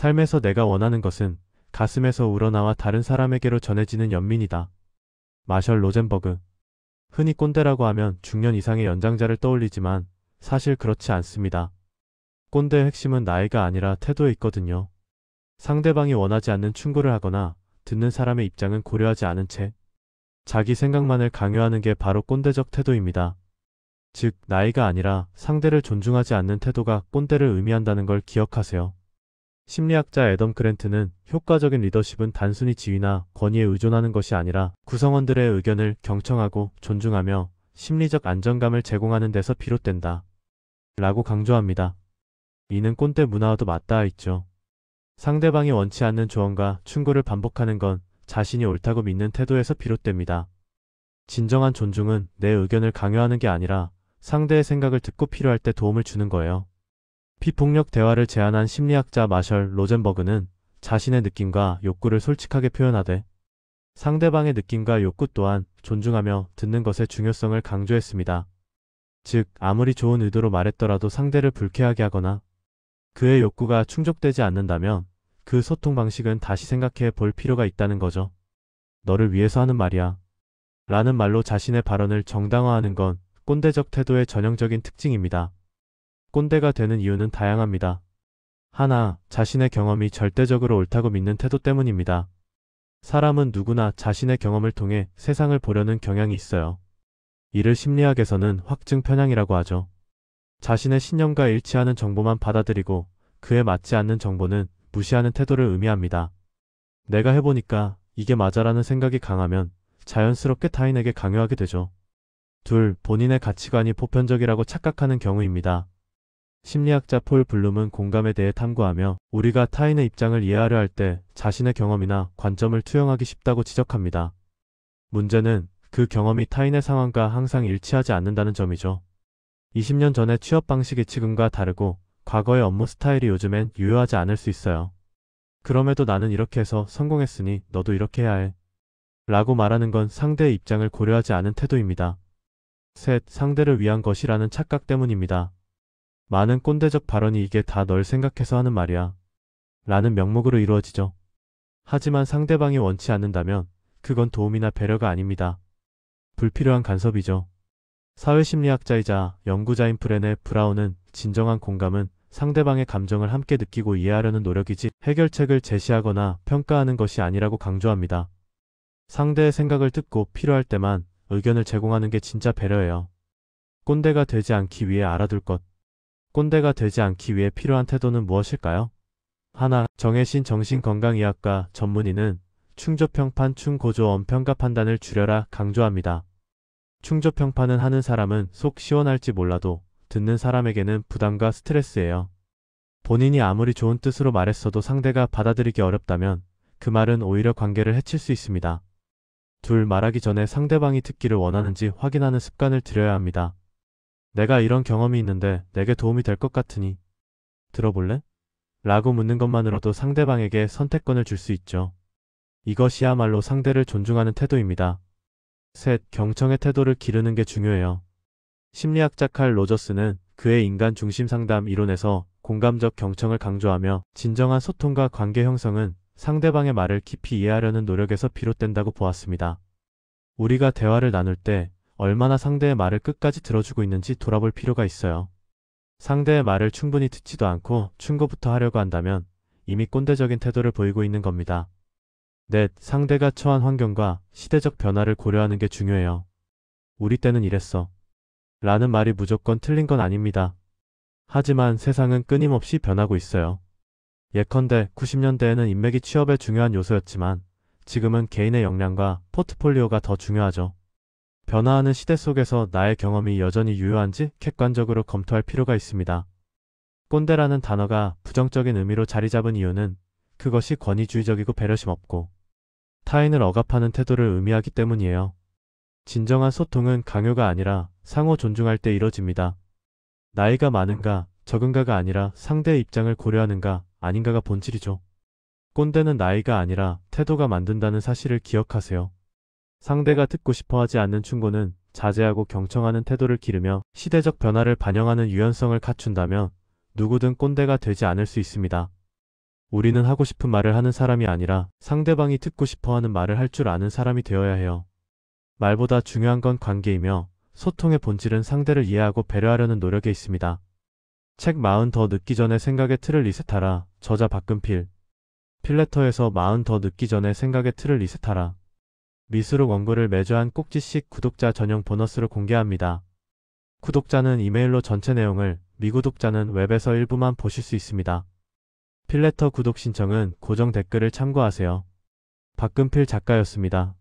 삶에서 내가 원하는 것은 가슴에서 우러나와 다른 사람에게로 전해지는 연민이다. 마셜 로젠버그. 흔히 꼰대라고 하면 중년 이상의 연장자를 떠올리지만 사실 그렇지 않습니다. 꼰대의 핵심은 나이가 아니라 태도에 있거든요. 상대방이 원하지 않는 충고를 하거나 듣는 사람의 입장은 고려하지 않은 채 자기 생각만을 강요하는 게 바로 꼰대적 태도입니다. 즉, 나이가 아니라 상대를 존중하지 않는 태도가 꼰대를 의미한다는 걸 기억하세요. 심리학자 애덤 그랜트는 효과적인 리더십은 단순히 지위나 권위에 의존하는 것이 아니라 구성원들의 의견을 경청하고 존중하며 심리적 안정감을 제공하는 데서 비롯된다. 라고 강조합니다. 이는 꼰대 문화와도 맞닿아 있죠. 상대방이 원치 않는 조언과 충고를 반복하는 건 자신이 옳다고 믿는 태도에서 비롯됩니다. 진정한 존중은 내 의견을 강요하는 게 아니라 상대의 생각을 듣고 필요할 때 도움을 주는 거예요. 비폭력 대화를 제안한 심리학자 마셜 로젠버그는 자신의 느낌과 욕구를 솔직하게 표현하되 상대방의 느낌과 욕구 또한 존중하며 듣는 것의 중요성을 강조했습니다. 즉, 아무리 좋은 의도로 말했더라도 상대를 불쾌하게 하거나 그의 욕구가 충족되지 않는다면 그 소통 방식은 다시 생각해 볼 필요가 있다는 거죠. 너를 위해서 하는 말이야. 라는 말로 자신의 발언을 정당화하는 건 꼰대적 태도의 전형적인 특징입니다. 꼰대가 되는 이유는 다양합니다. 하나, 자신의 경험이 절대적으로 옳다고 믿는 태도 때문입니다. 사람은 누구나 자신의 경험을 통해 세상을 보려는 경향이 있어요. 이를 심리학에서는 확증 편향이라고 하죠. 자신의 신념과 일치하는 정보만 받아들이고 그에 맞지 않는 정보는 무시하는 태도를 의미합니다. 내가 해보니까 이게 맞아라는 생각이 강하면 자연스럽게 타인에게 강요하게 되죠. 둘, 본인의 가치관이 보편적이라고 착각하는 경우입니다. 심리학자 폴 블룸은 공감에 대해 탐구하며 우리가 타인의 입장을 이해하려 할 때 자신의 경험이나 관점을 투영하기 쉽다고 지적합니다. 문제는 그 경험이 타인의 상황과 항상 일치하지 않는다는 점이죠. 20년 전의 취업 방식이 지금과 다르고 과거의 업무 스타일이 요즘엔 유효하지 않을 수 있어요. 그럼에도 나는 이렇게 해서 성공했으니 너도 이렇게 해야 해. 라고 말하는 건 상대의 입장을 고려하지 않은 태도입니다. 셋, 상대를 위한 것이라는 착각 때문입니다. 많은 꼰대적 발언이 이게 다 널 생각해서 하는 말이야. 라는 명목으로 이루어지죠. 하지만 상대방이 원치 않는다면 그건 도움이나 배려가 아닙니다. 불필요한 간섭이죠. 사회심리학자이자 연구자인 브레네 브라운은 진정한 공감은 상대방의 감정을 함께 느끼고 이해하려는 노력이지 해결책을 제시하거나 평가하는 것이 아니라고 강조합니다. 상대의 생각을 듣고 필요할 때만 의견을 제공하는 게 진짜 배려예요. 꼰대가 되지 않기 위해 알아둘 것. 꼰대가 되지 않기 위해 필요한 태도는 무엇일까요? 하나, 정혜신 정신건강의학과 전문의는 충조평판 충고조언 평가 판단을 줄여라 강조합니다. 충조평판은 하는 사람은 속 시원할지 몰라도 듣는 사람에게는 부담과 스트레스예요. 본인이 아무리 좋은 뜻으로 말했어도 상대가 받아들이기 어렵다면 그 말은 오히려 관계를 해칠 수 있습니다. 둘, 말하기 전에 상대방이 듣기를 원하는지 확인하는 습관을 들여야 합니다. 내가 이런 경험이 있는데 내게 도움이 될 것 같으니 들어볼래? 라고 묻는 것만으로도 상대방에게 선택권을 줄 수 있죠. 이것이야말로 상대를 존중하는 태도입니다. 셋, 경청의 태도를 기르는 게 중요해요. 심리학자 칼 로저스는 그의 인간 중심 상담 이론에서 공감적 경청을 강조하며 진정한 소통과 관계 형성은 상대방의 말을 깊이 이해하려는 노력에서 비롯된다고 보았습니다. 우리가 대화를 나눌 때 얼마나 상대의 말을 끝까지 들어주고 있는지 돌아볼 필요가 있어요. 상대의 말을 충분히 듣지도 않고 충고부터 하려고 한다면 이미 꼰대적인 태도를 보이고 있는 겁니다. 넷, 상대가 처한 환경과 시대적 변화를 고려하는 게 중요해요. 우리 때는 이랬어. 라는 말이 무조건 틀린 건 아닙니다. 하지만 세상은 끊임없이 변하고 있어요. 예컨대 90년대에는 인맥이 취업의 중요한 요소였지만 지금은 개인의 역량과 포트폴리오가 더 중요하죠. 변화하는 시대 속에서 나의 경험이 여전히 유효한지 객관적으로 검토할 필요가 있습니다. 꼰대라는 단어가 부정적인 의미로 자리 잡은 이유는 그것이 권위주의적이고 배려심 없고 타인을 억압하는 태도를 의미하기 때문이에요. 진정한 소통은 강요가 아니라 상호 존중할 때 이뤄집니다. 나이가 많은가 적은가가 아니라 상대의 입장을 고려하는가 아닌가가 본질이죠. 꼰대는 나이가 아니라 태도가 만든다는 사실을 기억하세요. 상대가 듣고 싶어하지 않는 충고는 자제하고 경청하는 태도를 기르며 시대적 변화를 반영하는 유연성을 갖춘다면 누구든 꼰대가 되지 않을 수 있습니다. 우리는 하고 싶은 말을 하는 사람이 아니라 상대방이 듣고 싶어 하는 말을 할 줄 아는 사람이 되어야 해요. 말보다 중요한 건 관계이며 소통의 본질은 상대를 이해하고 배려하려는 노력에 있습니다. 책 40 더 늦기 전에 생각의 틀을 리셋하라. 저자 박근필. 필레터에서 40 더 늦기 전에 생각의 틀을 리셋하라. 미수록 원고를 매주 한 꼭지씩 구독자 전용 보너스로 공개합니다. 구독자는 이메일로 전체 내용을, 미구독자는 웹에서 일부만 보실 수 있습니다. 필레터 구독 신청은 고정 댓글을 참고하세요. 박근필 작가였습니다.